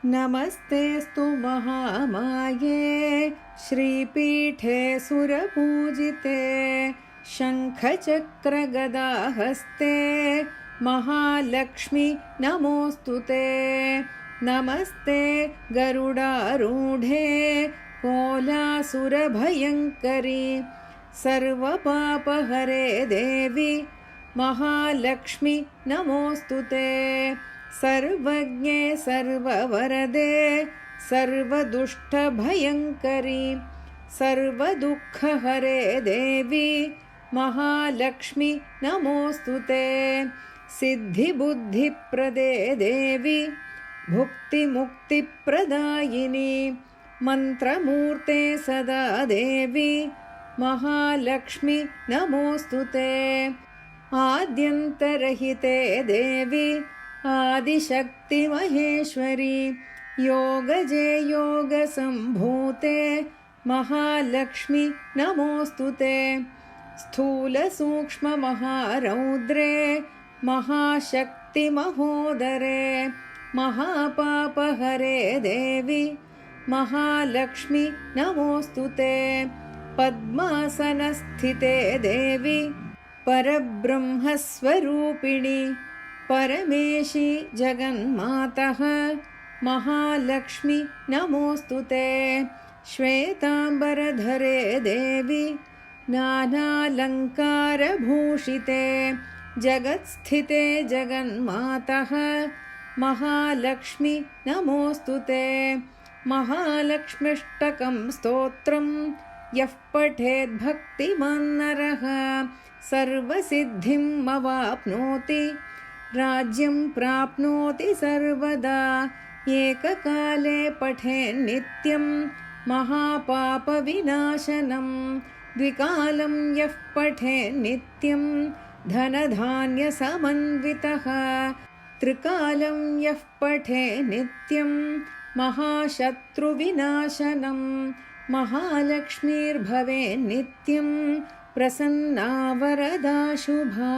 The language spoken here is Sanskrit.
नमस्तेऽस्तु महामाये श्रीपीठे सुरपूजिते शङ्खचक्रगदाहस्ते महालक्ष्मी नमोऽस्तु ते। नमस्ते गरुडारूढे कोलासुरभयङ्करी सर्वपापहरे देवी महालक्ष्मी नमोऽस्तु ते। सर्वज्ञे सर्ववरदे सर्वदुष्टभयङ्करी सर्वदुःखहरे देवी महालक्ष्मी नमोऽस्तु ते। सिद्धिबुद्धिप्रदे देवी भुक्तिमुक्तिप्रदायिनी मन्त्रमूर्ते सदा देवी महालक्ष्मी नमोऽस्तु ते। आद्यन्तरहिते देवी आदिशक्तिमहेश्वरी योगजे योगसम्भूते महालक्ष्मी नमोऽस्तु ते। स्थूलसूक्ष्ममहारौद्रे महाशक्तिमहोदरे महापापहरे देवी महालक्ष्मी नमोऽस्तु ते। पद्मासनस्थिते देवी परब्रह्मस्वरूपिणी परमेशी जगन्मातः महालक्ष्मी नमोऽस्तु ते। श्वेताम्बरधरे देवी नानालङ्कारभूषिते जगत्स्थिते जगन्मातः महालक्ष्मी नमोऽस्तु ते। महालक्ष्म्यष्टकं स्तोत्रं यः पठेद्भक्तिमान् नरः सर्वसिद्धिम् अवाप्नोति राज्यं प्राप्नोति सर्वदा। एककाले पठेन्नित्यं महापापविनाशनं द्विकालं यः पठेन्नित्यं धनधान्यसमन्वितः त्रिकालं यः पठेन्नित्यं महाशत्रुविनाशनं महालक्ष्मीर्भवेन्नित्यं प्रसन्ना वरदा शुभा।